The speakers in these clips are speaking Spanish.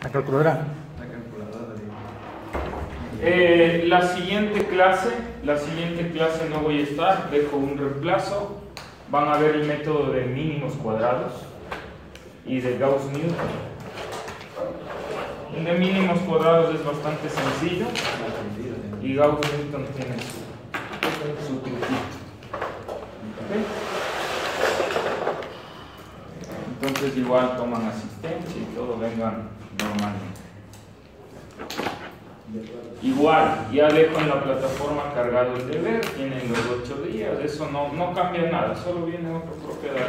La calculadora. La siguiente clase no voy a estar, dejo un reemplazo. Van a ver el método de mínimos cuadrados y de Gauss-Newton. El de mínimos cuadrados es bastante sencillo y Gauss-Newton tiene su truquito. ¿Okay? Entonces igual toman asistencia y todo, vengan normalmente. Igual, ya dejo en la plataforma cargado el deber, tienen los 8 días, eso no cambia nada, solo viene otra propiedad.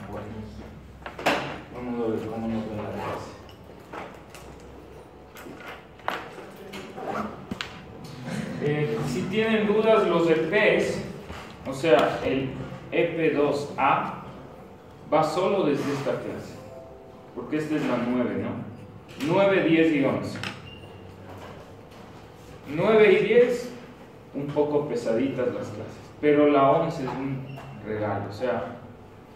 Bueno, vamos a ver cómo nos ve la clase. Si tienen dudas, los EPs, o sea, el EP2A va solo desde esta clase, porque esta es la 9, ¿no? 9, 10 y 11. 9 y 10, un poco pesaditas las clases, pero la 11 es un regalo, o sea,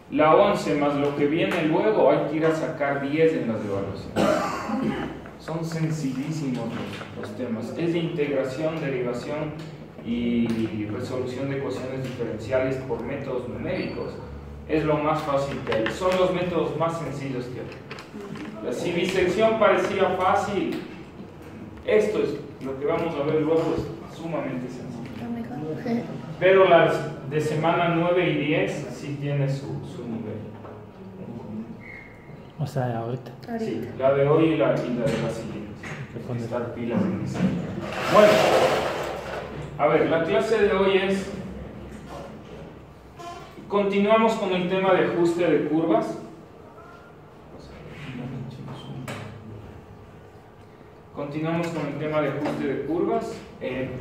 la 11 más lo que viene luego hay que ir a sacar 10 en las evaluaciones. Son sencillísimos los temas, es de integración, derivación y resolución de ecuaciones diferenciales por métodos numéricos. Es lo más fácil que hay, son los métodos más sencillos que hay. Si bisección parecía fácil, esto es lo que vamos a ver luego, es sumamente sencillo. Pero las de semana 9 y 10 sí tiene su nivel. O sea, ahorita. Sí, la de hoy y la de la siguiente. Hay que estar pilas en eso. Bueno, a ver, la clase de hoy es... Continuamos con el tema de ajuste de curvas.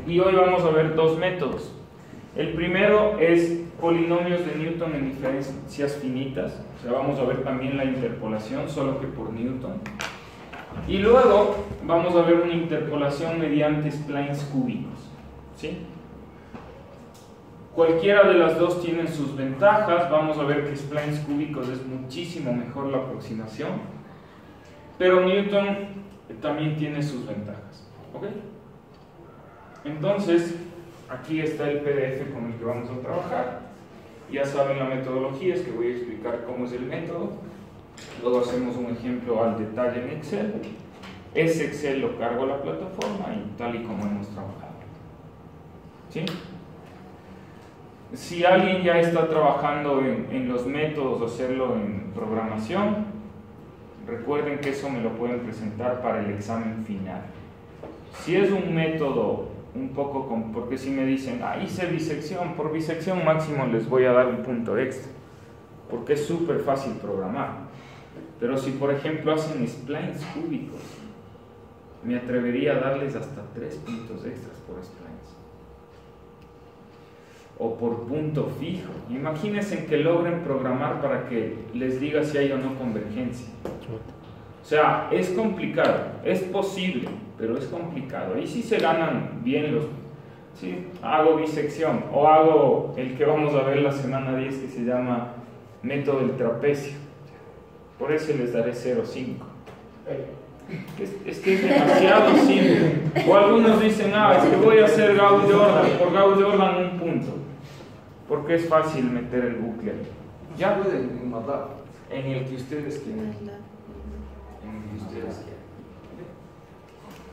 Y hoy vamos a ver dos métodos. El primero es polinomios de Newton en diferencias finitas. O sea, vamos a ver también la interpolación, solo que por Newton. Y luego vamos a ver una interpolación mediante splines cúbicos. ¿Sí? Cualquiera de las dos tienen sus ventajas. Vamos a ver que splines cúbicos es muchísimo mejor la aproximación, pero Newton también tiene sus ventajas. ¿Ok? Entonces, aquí está el PDF con el que vamos a trabajar. Ya saben la metodología, es que voy a explicar cómo es el método. Luego hacemos un ejemplo al detalle en Excel. Ese Excel lo cargo a la plataforma y tal y como hemos trabajado. ¿Sí? Si alguien ya está trabajando en los métodos, hacerlo en programación, recuerden que eso me lo pueden presentar para el examen final. Si es un método un poco, porque si me dicen, hice bisección, por bisección máximo les voy a dar un punto extra, porque es súper fácil programar. Pero si por ejemplo hacen splines cúbicos, me atrevería a darles hasta 3 puntos extras por splines. O por punto fijo. Imagínense que logren programar para que les diga si hay o no convergencia. O sea, es complicado, es posible, pero es complicado. Ahí sí se ganan bien los... ¿Sí? Hago bisección, o hago el que vamos a ver la semana 10 que se llama método del trapecio. Por eso les daré 0,5. Es que es demasiado simple. O algunos dicen, es que voy a hacer Gauss-Jordan, por Gauss-Jordan un punto, porque es fácil meter el bucle. Ya pueden matar en el que ustedes quieran.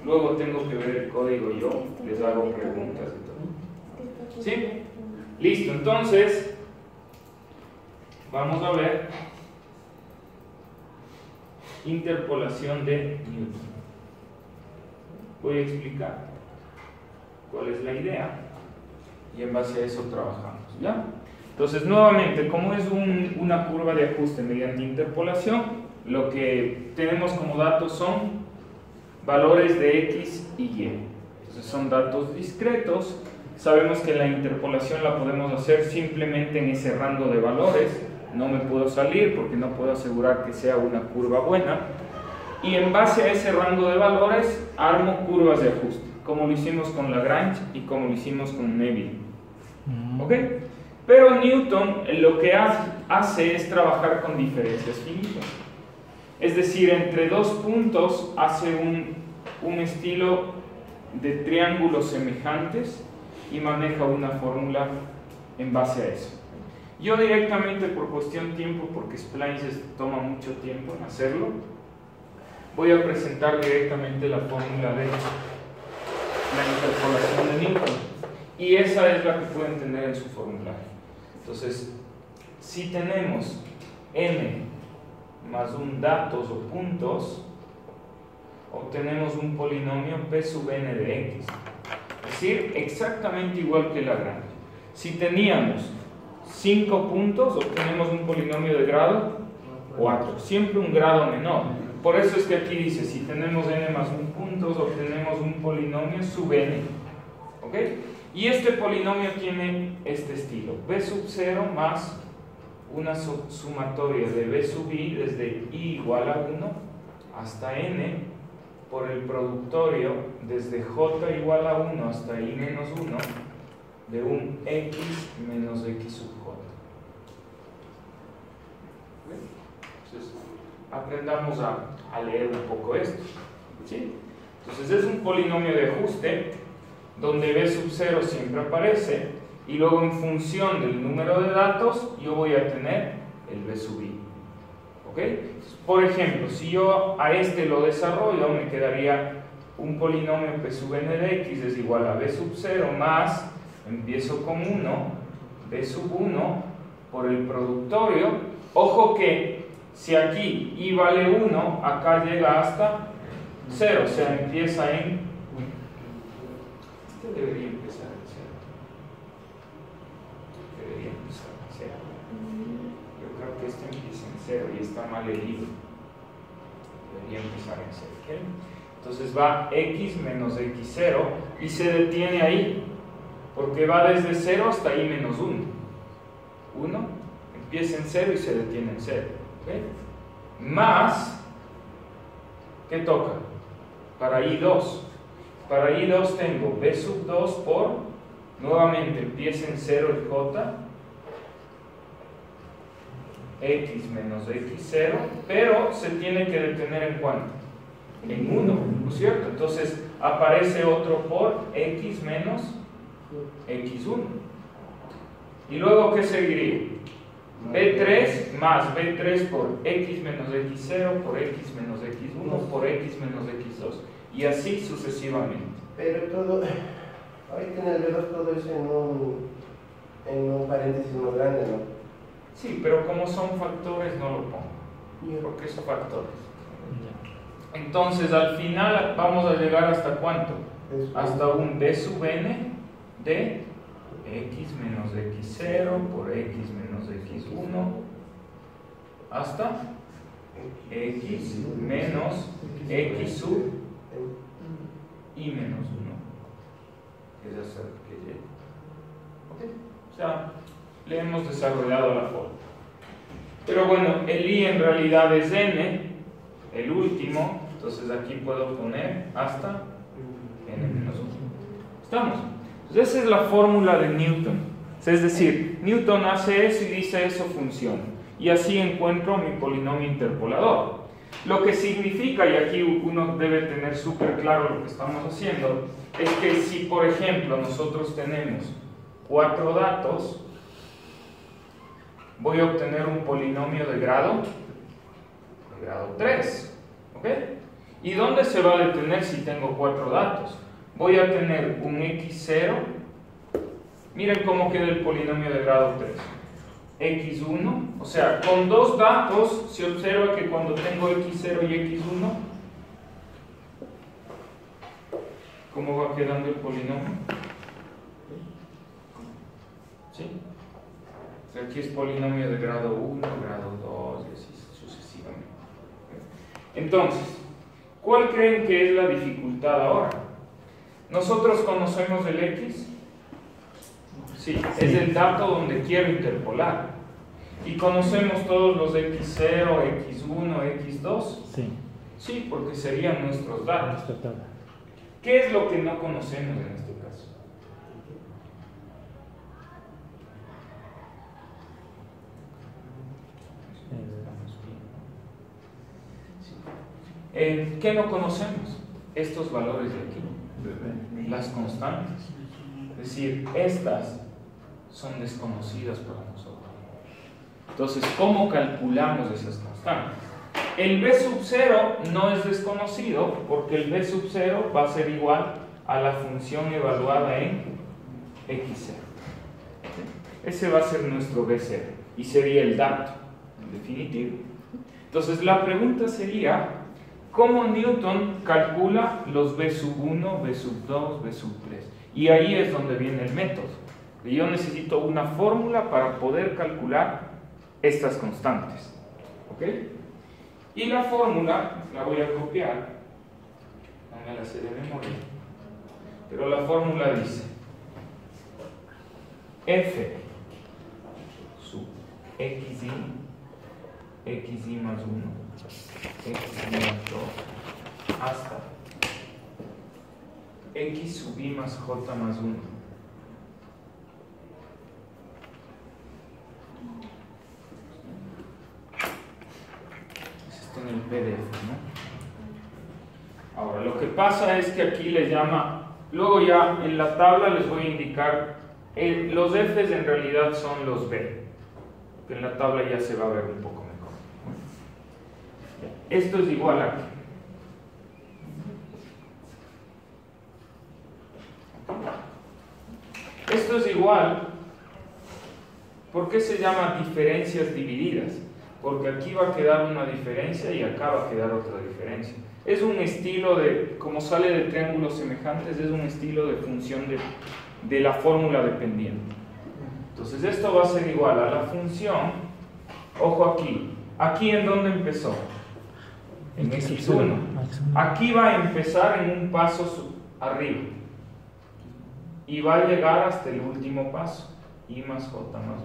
Luego tengo que ver el código yo, les hago preguntas y todo. ¿Sí? Listo, entonces vamos a ver interpolación de Newton. Voy a explicar cuál es la idea y en base a eso trabajamos, ¿ya? Entonces, nuevamente, como es una curva de ajuste mediante interpolación, lo que tenemos como datos son valores de X y Y. Entonces son datos discretos. Sabemos que la interpolación la podemos hacer simplemente en ese rango de valores. No me puedo salir porque no puedo asegurar que sea una curva buena. Y en base a ese rango de valores armo curvas de ajuste, como lo hicimos con Lagrange y como lo hicimos con Neville. ¿Ok? Pero Newton lo que hace es trabajar con diferencias finitas. Es decir, entre dos puntos hace un estilo de triángulos semejantes y maneja una fórmula en base a eso. Yo directamente, por cuestión de tiempo, porque Splices toma mucho tiempo en hacerlo, voy a presentar directamente la fórmula de la interpolación de Newton. Y esa es la que pueden tener en su formulario. Entonces, si tenemos n más un datos o puntos, obtenemos un polinomio p sub n de x. Es decir, exactamente igual que Lagrange. Si teníamos 5 puntos, obtenemos un polinomio de grado 4. Siempre un grado menor. Por eso es que aquí dice, si tenemos n más 1 puntos, obtenemos un polinomio sub n. ¿Ok? Y este polinomio tiene este estilo. B sub 0 más una sumatoria de B sub I desde I igual a 1 hasta n por el productorio desde J igual a 1 hasta I menos 1 de un X menos X sub J. Entonces, aprendamos a leer un poco esto. ¿Sí? Entonces es un polinomio de ajuste donde B sub 0 siempre aparece y luego en función del número de datos yo voy a tener el B sub I. ¿Ok? Por ejemplo, si yo a este lo desarrollo, me quedaría un polinomio P sub n de x es igual a B sub 0 más, empiezo con 1, B sub 1 por el productorio. Ojo que si aquí I vale 1, acá llega hasta 0, o sea, empieza en... Este debería empezar en 0. Debería empezar en 0. Yo creo que este empieza en 0 y está mal leído. Debería empezar en 0. ¿Okay? Entonces va x menos x0 y se detiene ahí, porque va desde 0 hasta i menos 1. 1 empieza en 0 y se detiene en 0. ¿Okay? Más, ¿qué toca? Para i2. Para i2 tengo b sub 2 por, nuevamente empieza en 0 el j, x menos x0, pero se tiene que detener en cuánto? En 1, ¿no es cierto? Entonces aparece otro por x menos x1. ¿Y luego qué seguiría? b3 más b3 por x menos x0 por x menos x1 por x menos x2 y así sucesivamente. Pero todo, ahorita en el B2 todo eso en un paréntesis más grande, ¿no? Sí, pero como son factores no lo pongo, porque son factores. Entonces al final vamos a llegar hasta ¿cuánto? Hasta un b sub n de x menos x0 por x menos x1 hasta x menos x sub y menos 1, que es hasta que llegue. ¿Okay? O sea, le hemos desarrollado la forma. Pero bueno, el i en realidad es n, el último, entonces aquí puedo poner hasta n menos 1. ¿Estamos? Entonces esa es la fórmula de Newton. Es decir, Newton hace eso y dice eso funciona. Y así encuentro mi polinomio interpolador. Lo que significa, y aquí uno debe tener súper claro lo que estamos haciendo, es que si por ejemplo nosotros tenemos 4 datos, voy a obtener un polinomio de grado 3. ¿Ok? ¿Y dónde se va a detener si tengo 4 datos? Voy a tener un x0. Miren cómo queda el polinomio de grado 3. x1, o sea, con 2 datos se observa que cuando tengo x0 y x1, ¿cómo va quedando el polinomio? ¿Sí? O sea, aquí es polinomio de grado 1, grado 2 y así sucesivamente. Entonces, ¿cuál creen que es la dificultad ahora? ¿Nosotros conocemos el x? Sí, es el dato donde quiero interpolar. ¿Y conocemos todos los x0, x1, x2? Sí. Sí, porque serían nuestros datos. ¿Qué es lo que no conocemos en este caso? ¿Qué no conocemos? Estos valores de aquí, las constantes. Es decir, estas son desconocidas para nosotros. Entonces, ¿cómo calculamos esas constantes? El b sub 0 no es desconocido porque el b sub 0 va a ser igual a la función evaluada en x0. Ese va a ser nuestro b0 y sería el dato en definitivo. Entonces, la pregunta sería, ¿cómo Newton calcula los b sub 1, b sub 2, b sub 3? Y ahí es donde viene el método. Yo necesito una fórmula para poder calcular estas constantes. ¿Ok? Y la fórmula la voy a copiar. No me la sé de memoria. Pero la fórmula dice f sub xy, xy más 1, xy más 2, hasta x sub y más j más 1. Esto en el PDF, ¿no? Ahora, lo que pasa es que aquí les llama, luego ya en la tabla les voy a indicar, los f's en realidad son los b, que en la tabla ya se va a ver un poco mejor. Esto es igual a aquí. Esto es igual. ¿Por qué se llama diferencias divididas? Porque aquí va a quedar una diferencia y acá va a quedar otra diferencia. Es un estilo de, como sale de triángulos semejantes, es un estilo de función de la fórmula dependiente. Entonces esto va a ser igual a la función, ojo aquí en dónde empezó, en x1. Aquí va a empezar en un paso arriba y va a llegar hasta el último paso, y más j más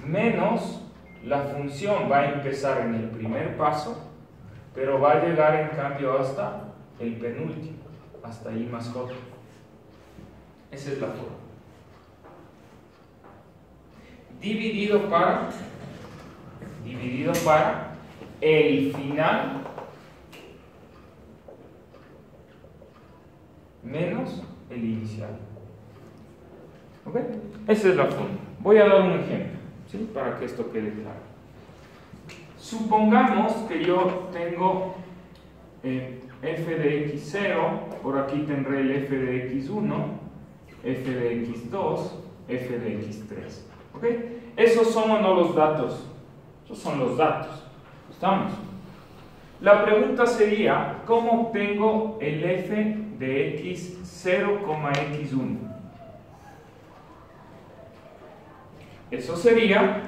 1, menos la función va a empezar en el primer paso, pero va a llegar en cambio hasta el penúltimo, hasta i más j. Esa es la forma. Dividido para el final menos el inicial. ¿Ok? Esa es la forma. Voy a dar un ejemplo, ¿sí? Para que esto quede claro. Supongamos que yo tengo f de x0, por aquí tendré el f de x1, f de x2, f de x3. ¿Ok? ¿Esos son o no los datos? Esos son los datos. ¿Estamos? La pregunta sería, ¿cómo obtengo el f de x0, x1? Eso sería,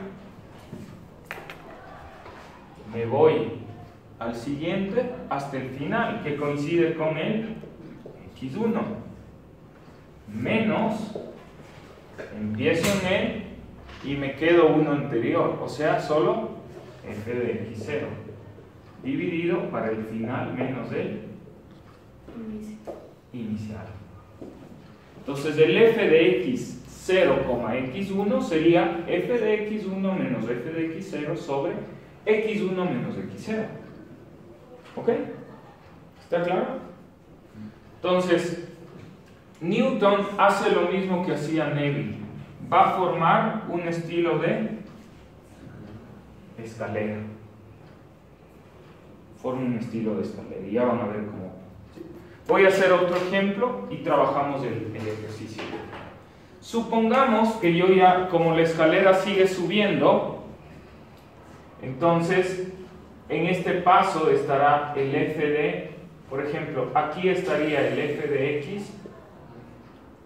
me voy al siguiente hasta el final, que coincide con el x1, menos, empiezo en él y me quedo uno anterior, o sea, solo f de x0, dividido para el final menos el inicial. Entonces el f de x0, x1 sería f de x1 menos f de x0 sobre x1 menos x0. ¿Ok? ¿Está claro? Entonces, Newton hace lo mismo que hacía Neville. Va a formar un estilo de escalera. Forma un estilo de escalera y ya van a ver cómo. ¿Sí? Voy a hacer otro ejemplo y trabajamos el ejercicio. Supongamos que yo ya, como la escalera sigue subiendo, entonces en este paso estará el f de, por ejemplo, aquí estaría el f de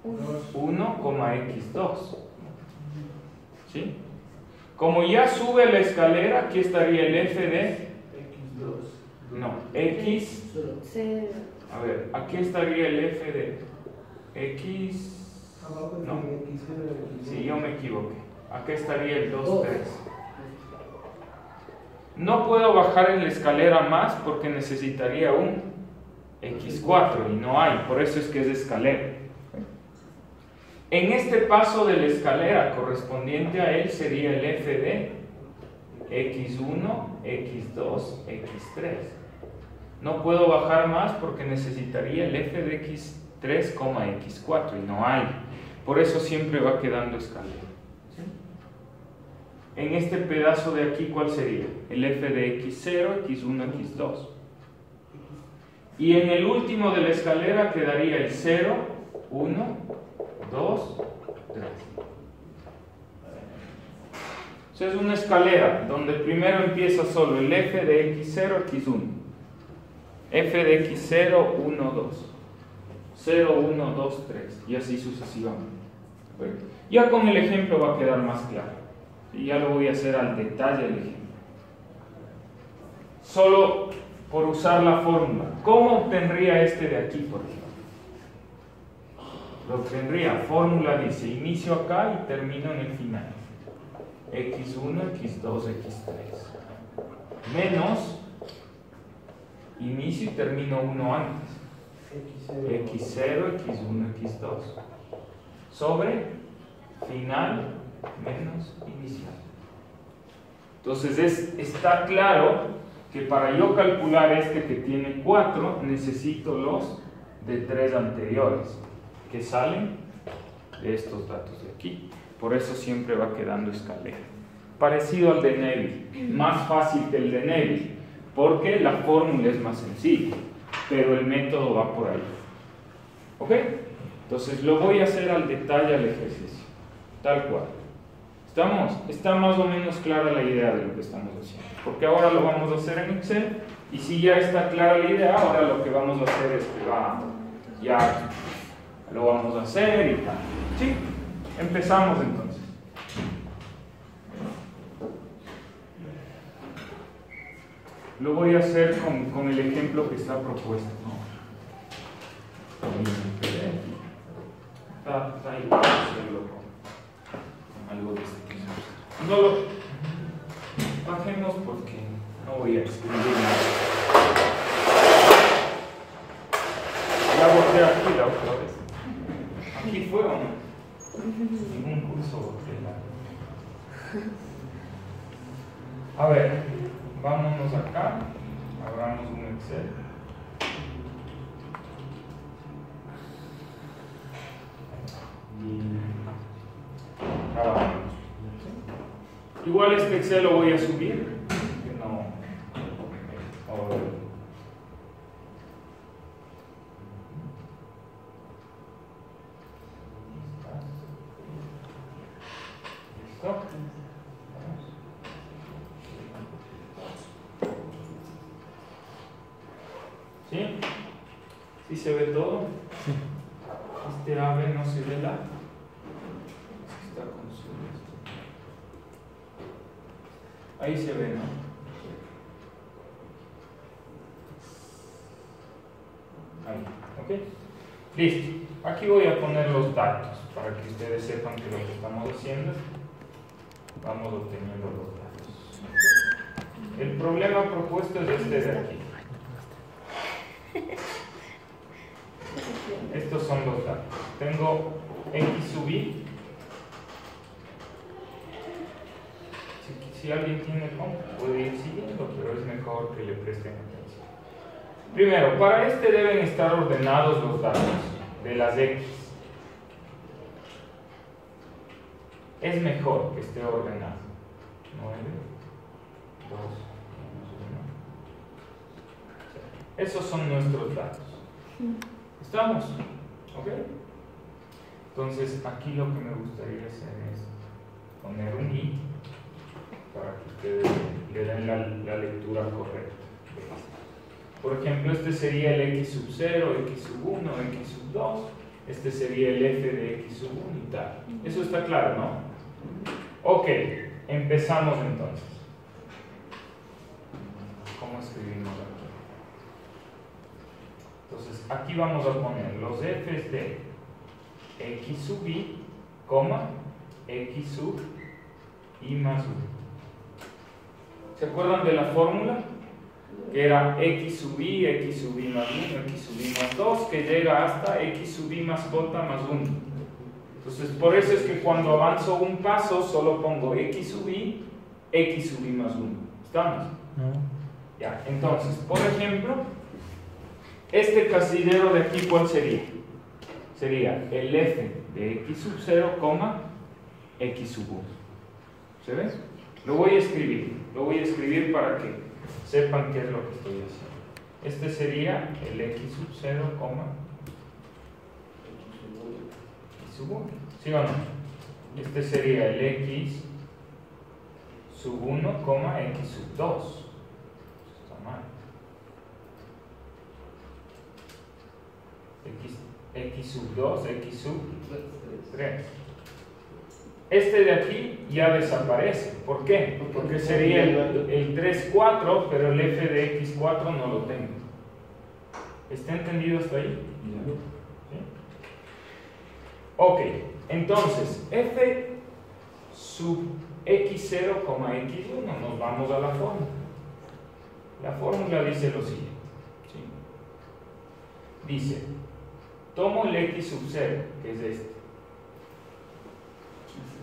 x1, x2. ¿Sí? Como ya sube la escalera, aquí estaría el f de x2. No, x. A ver, aquí estaría el f de x. No, sí, yo me equivoqué. Aquí estaría el 2, 3. No puedo bajar en la escalera más porque necesitaría un x4 y no hay, por eso es que es escalera. En este paso de la escalera correspondiente a él sería el f de x1, x2, x3. No puedo bajar más porque necesitaría el f de x3, x4 y no hay. Por eso siempre va quedando escalera. ¿Sí? En este pedazo de aquí, ¿cuál sería? El f de x0, x1, x2. Y en el último de la escalera quedaría el 0, 1, 2, 3. O sea, es una escalera donde primero empieza solo el f de x0, x1. F de x0, 1, 2. 0, 1, 2, 3. Y así sucesivamente. Ya con el ejemplo va a quedar más claro. Y ya lo voy a hacer al detalle el ejemplo. Solo por usar la fórmula. ¿Cómo obtendría este de aquí, por ejemplo? Lo obtendría, fórmula dice, inicio acá y termino en el final. x1, x2, x3. Menos, inicio y termino uno antes. x0, x1, x2. Sobre, final, menos, inicial. Entonces está claro que para yo calcular este que tiene 4, necesito los de 3 anteriores, que salen de estos datos de aquí. Por eso siempre va quedando escalera. Parecido al de Neville, más fácil que el de Neville, porque la fórmula es más sencilla, pero el método va por ahí. ¿Ok? Entonces lo voy a hacer al detalle al ejercicio, tal cual. ¿Estamos? Está más o menos clara la idea de lo que estamos haciendo. Porque ahora lo vamos a hacer en Excel. Y si ya está clara la idea, ahora lo que vamos a hacer es que ya lo vamos a hacer y tal. ¿Sí? Empezamos entonces. Lo voy a hacer con el ejemplo que está propuesto, ¿no? Está igual hacerlo con algo de este tipo. No lo bajemos porque no voy a escribir nada. Ya volteé aquí la otra vez. Aquí fue o no. Ningún curso volteé la. A ver, vámonos acá. Abramos un Excel. Y grabamos. Igual este Excel lo voy a subir. Que no. ¿Listo? ¿Sí? ¿Sí se ve todo? Sí. Este ave no se ve la. Está con su. Ahí se ve, ¿no? Ahí, ¿ok? Listo. Aquí voy a poner los datos para que ustedes sepan que lo que estamos haciendo, vamos obteniendo los datos. El problema propuesto es este de aquí. Estos son los datos. Tengo x sub i. Si alguien tiene cómputo, puede ir siguiendo, pero es mejor que le presten atención. Primero, para este deben estar ordenados los datos de las x. Es mejor que esté ordenado. 9, 2, 1. Esos son nuestros datos. ¿Estamos? ¿Ok? Entonces, aquí lo que me gustaría hacer es poner un i para que ustedes le den la lectura correcta. Por ejemplo, este sería el x sub 0, x sub 1, x sub 2. Este sería el f de x sub 1 y tal. Eso está claro, ¿no? Ok, empezamos entonces. ¿Cómo escribimos aquí? Entonces, aquí vamos a poner los f's de x sub i, x sub i más 1. ¿Se acuerdan de la fórmula? Que era x sub i más 1, x sub i más 2, que llega hasta x sub i más j más 1. Entonces, por eso es que cuando avanzo un paso, solo pongo x sub i más 1. ¿Estamos? No. Ya, entonces, por ejemplo, Este casillero de aquí, ¿cuál sería? Sería el f de x sub 0, x sub 1. ¿Se ve? Lo voy a escribir para que sepan qué es lo que estoy haciendo. Este sería el x sub 0, x sub 1. ¿Sí o no? Este sería el x sub 1, x sub 2. Está mal. X sub 2, x sub 3. Este de aquí ya desaparece. ¿Por qué? Porque sería el 3, 4, pero el f de x4 no lo tengo. ¿Está entendido hasta ahí? ¿Sí? Ok, entonces f sub x0, x1, nos vamos a la fórmula. La fórmula dice lo siguiente. ¿Sí? Dice, tomo el x sub 0, que es este.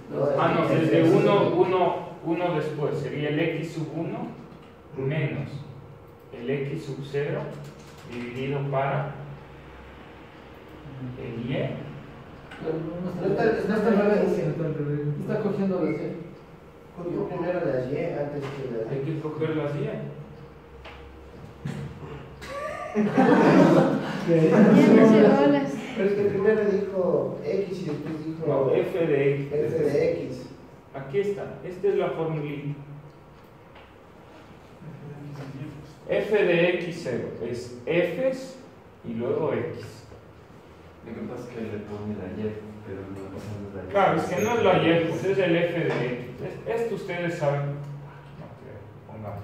No, desde 1 después, sería el x sub 1 menos el x sub 0 dividido para el y. Está cogiendo las y. Cogió primero las y antes que las Hay que coger las y. Pero es que primero dijo x y después dijo No, f de x. f de x. Aquí está, esta es la formulita. F de x0 es f's y luego x. Lo que pasa es que le pone la y, pero no es la y. Claro, es que no es la y, pues es el f de x. Esto ustedes saben. No creo, pongamos.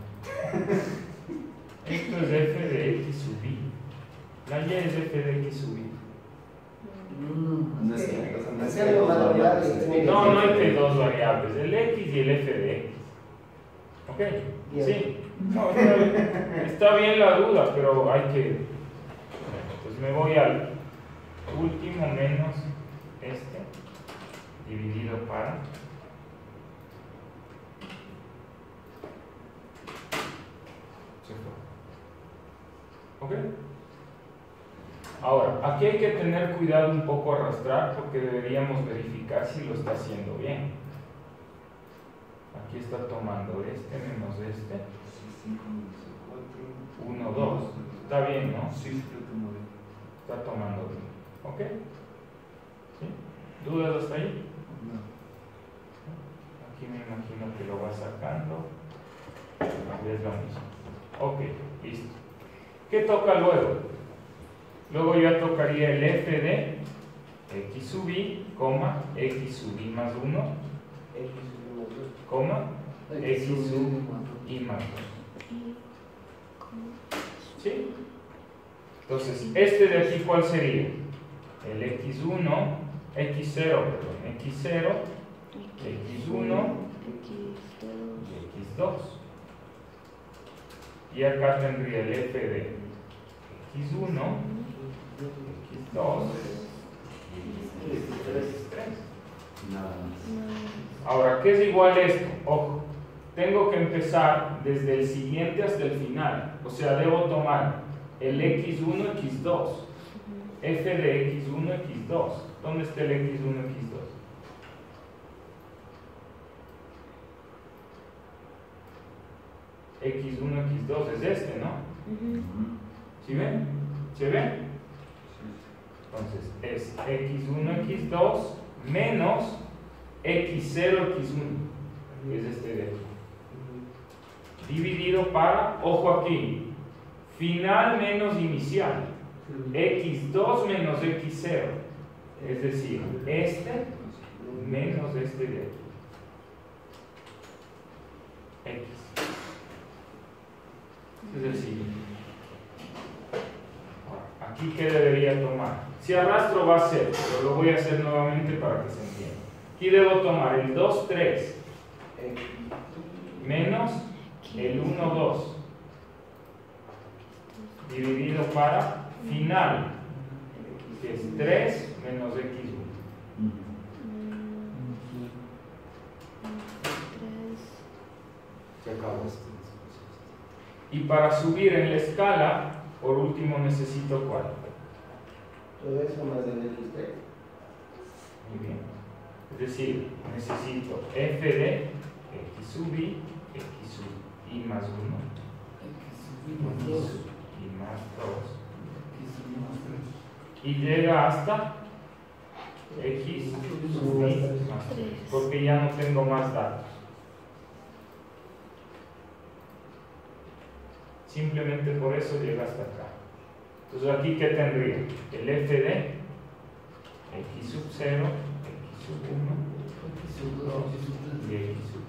Esto es f de x sub i. La y es f de x sub i. No es que, o sea, no es que Algo dos más variables. normal, No hay que dos variables, el x y el f de x. ¿Ok? Bien. Sí. No, está bien la duda, pero hay que. Entonces me voy al último menos este dividido para. Se fue. ¿Ok? Ahora, aquí hay que tener cuidado un poco arrastrar porque deberíamos verificar si lo está haciendo bien. Aquí está tomando este menos este. 1, 2. Está bien, ¿no? Sí, lo tomo bien. Está tomando bien. ¿Ok? ¿Sí? ¿Dudas hasta ahí? No. Aquí me imagino que lo va sacando. Y es lo mismo. Ok, listo. ¿Qué toca luego? Luego ya tocaría el f de x sub i, x sub i más 1, x sub i más 2. ¿Sí? Entonces, este de aquí, ¿cuál sería? El x1, x0, perdón, x0, x1 y x2. Y acá tendría el f de x1, x2 y x3. Nada más. Ahora, ¿qué es igual a esto? Ojo, tengo que empezar desde el siguiente hasta el final. O sea, debo tomar el x1, x2. F de x1, x2. ¿Dónde está el x1, x2? x1, x2 es este, ¿no? ¿Sí ven? ¿Se ven? Entonces es x1, x2 menos x0, x1. Es este de aquí. Dividido para, ojo aquí, final menos inicial. x2 menos x0. Es decir, este menos este de aquí. X. Es el siguiente. Aquí, ¿qué debería tomar? Si arrastro va a ser, pero lo voy a hacer nuevamente para que se entienda. Aquí debo tomar el 2, 3 menos el 1, 2 dividido para final, que es 3 menos x1. Se acabó. Y para subir en la escala, Por último necesito ¿cuál? Todo eso más el x3. Muy bien. Es decir, necesito f de x sub i, x sub i más 1, x sub i más 2, y llega hasta x sub i más 3, porque ya no tengo más datos. Simplemente por eso llega hasta acá. Entonces aquí ¿qué tendría? El f de x sub 0, x sub 1, x sub 2 y x sub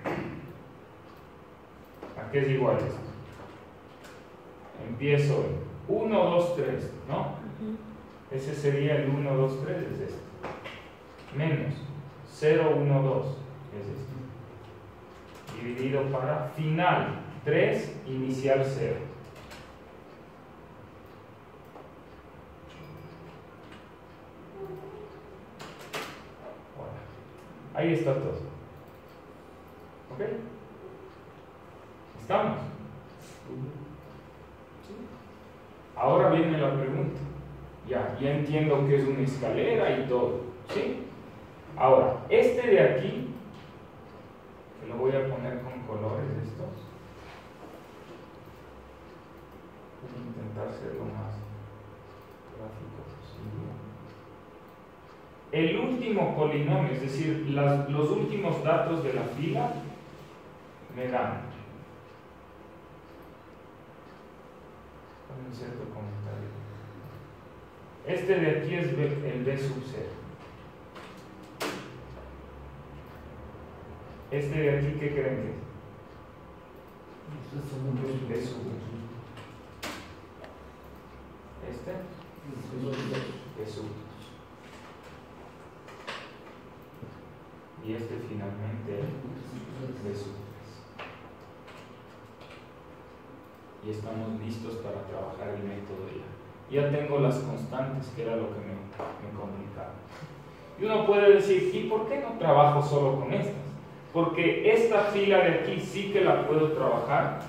3. ¿A qué es igual esto? Empiezo en 1, 2, 3, ¿no? Ese sería el 1, 2, 3, es este. Menos 0, 1, 2, es este. Dividido para final 3, inicial 0. Bueno, ahí está todo. ¿Ok? ¿Estamos? Ahora viene la pregunta. Ya entiendo que es una escalera y todo. ¿Sí? Ahora, este de aquí, que lo voy a poner con colores estos. Voy a intentar ser lo más gráfico posible. El último polinomio, es decir, los últimos datos de la fila, me dan. Un cierto comentario. Este de aquí es el b sub 0. Este de aquí, ¿qué creen que es? B sub 1. Este, B sub 2. Y este finalmente, B sub 3. Y estamos listos para trabajar el método ya. Ya tengo las constantes, que era lo que me complicaba. Y uno puede decir, ¿y por qué no trabajo solo con estas? Porque esta fila de aquí sí que la puedo trabajar,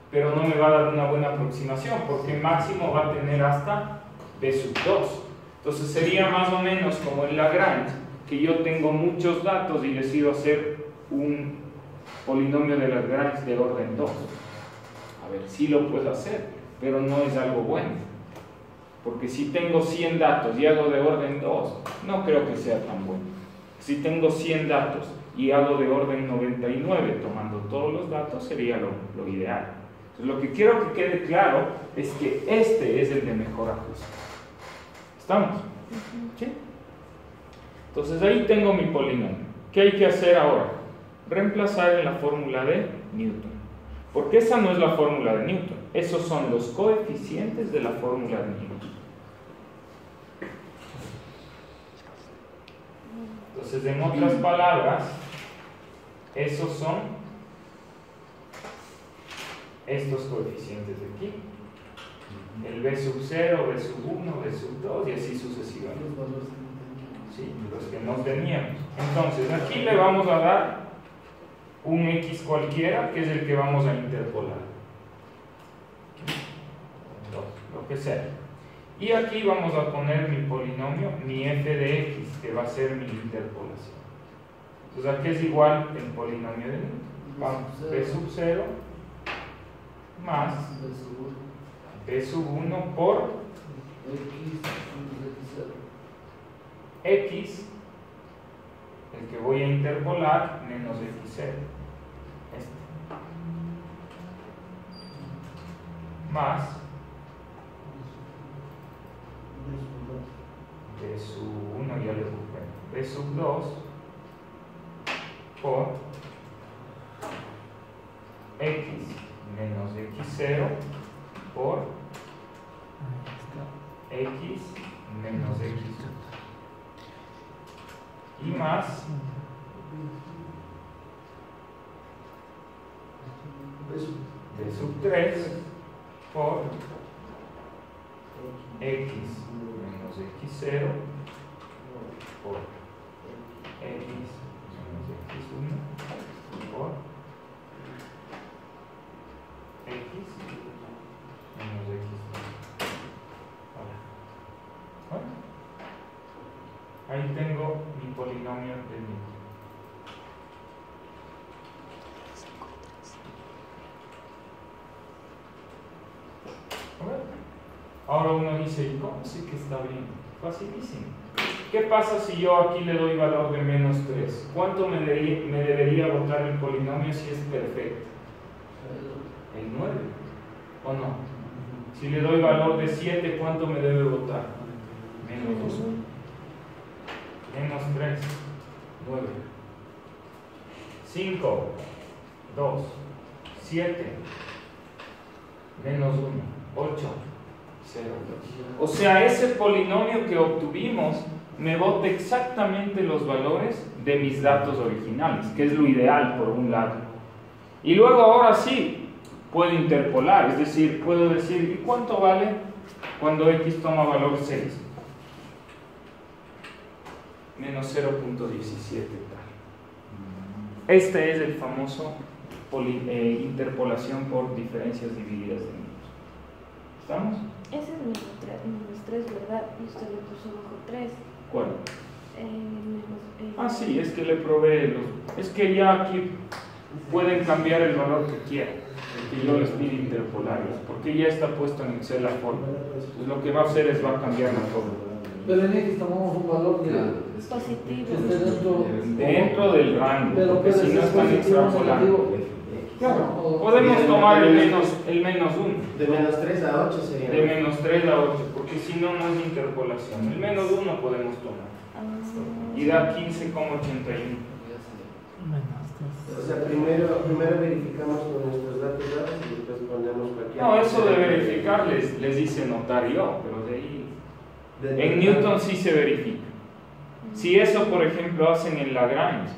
pero no me va a dar una buena aproximación, porque máximo va a tener hasta b sub 2. Entonces sería más o menos como en Lagrange, que yo tengo muchos datos y decido hacer un polinomio de Lagrange de orden 2. A ver, sí lo puedo hacer, pero no es algo bueno. Porque si tengo 100 datos y hago de orden 2, no creo que sea tan bueno. Si tengo 100 datos y hago de orden 99, tomando todos los datos, sería lo ideal. Entonces, lo que quiero que quede claro es que este es el de mejor ajuste. ¿Estamos? ¿Sí? Entonces ahí tengo mi polinomio. ¿Qué hay que hacer ahora? Reemplazar en la fórmula de Newton. Porque esa no es la fórmula de Newton. Esos son los coeficientes de la fórmula de Newton. Entonces, en otras palabras, esos son estos coeficientes de aquí. El b sub 0, b sub 1, b sub 2 y así sucesivamente. Sí, los que no teníamos. Entonces, aquí le vamos a dar un x cualquiera, que es el que vamos a interpolar. Lo que sea. Y aquí vamos a poner mi polinomio, mi f de x, que va a ser mi interpolación. Entonces aquí es igual el polinomio de Newton. Vamos, b sub 0 más b sub 1 por x, el que voy a interpolar, menos x0. Este. Más b sub 1, ya le ocupé, b sub 2 por x menos x0 por x menos x1 y más b sub 3 por x menos x0 por x menos x1 por x Ahí tengo mi polinomio de Newton. Ahora uno dice, ¿y cómo sé que está bien? Facilísimo. ¿Qué pasa si yo aquí le doy valor de menos 3? ¿Cuánto me debería botar el polinomio si es perfecto? El 9, ¿o no? Si le doy valor de 7, ¿cuánto me debe botar? Menos 2. Menos 3, 9. 5, 2, 7, menos 1, 8, 0. O sea, ese polinomio que obtuvimos me bota exactamente los valores de mis datos originales, que es lo ideal por un lado. Y luego ahora sí, puedo interpolar, es decir, puedo decir, ¿y cuánto vale cuando x toma valor 6? Menos 0.17 tal. Este es el famoso interpolación por diferencias divididas de Newton. ¿Estamos? Ese es menos 3, ¿verdad? Y usted le puso bajo 3. ¿Cuál? Menos, Sí, es que le provee los... Es que ya aquí pueden cambiar el valor que quieran, el que yo les pido interpolarlos, porque ya está puesto en Excel la forma. Entonces lo que va a hacer es va a cambiar la forma. Pero en X tomamos un valor de positivo. que esté Dentro del rango, pero porque si no están extrapolando. Claro, Podemos tomar el menos 1. De menos 3 a 8 sería. De menos 3 a 8, porque si no, no es interpolación. El menos 1 podemos tomar. Y da 15,81. O sea, primero verificamos con nuestros datos y después ponemos cualquier. No, eso de verificar les dice notar yo, pero de ahí. En Newton sí se verifica. Si eso, por ejemplo, hacen en Lagrange,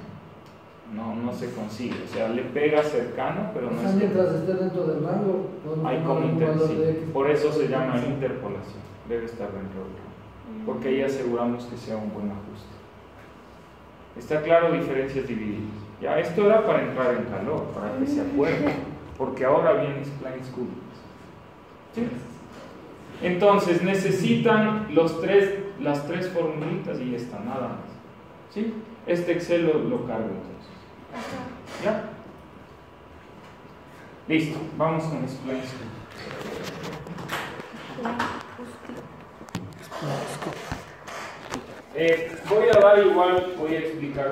no se consigue. O sea, le pega cercano, pero no es. Mientras esté dentro del rango, Hay como interpolación. Por eso se llama interpolación. Debe estar dentro del rango. Porque ahí aseguramos que sea un buen ajuste. Está claro, diferencias divididas. Ya, esto era para entrar en calor, para que se acuerden. Porque ahora viene Planck's Cubes. ¿Sí? Entonces necesitan las tres formulitas y ya está, nada más. ¿Sí? Este Excel lo cargo entonces. ¿Ya? Listo, vamos con Planck's Cubes. Voy a dar igual, voy a explicar.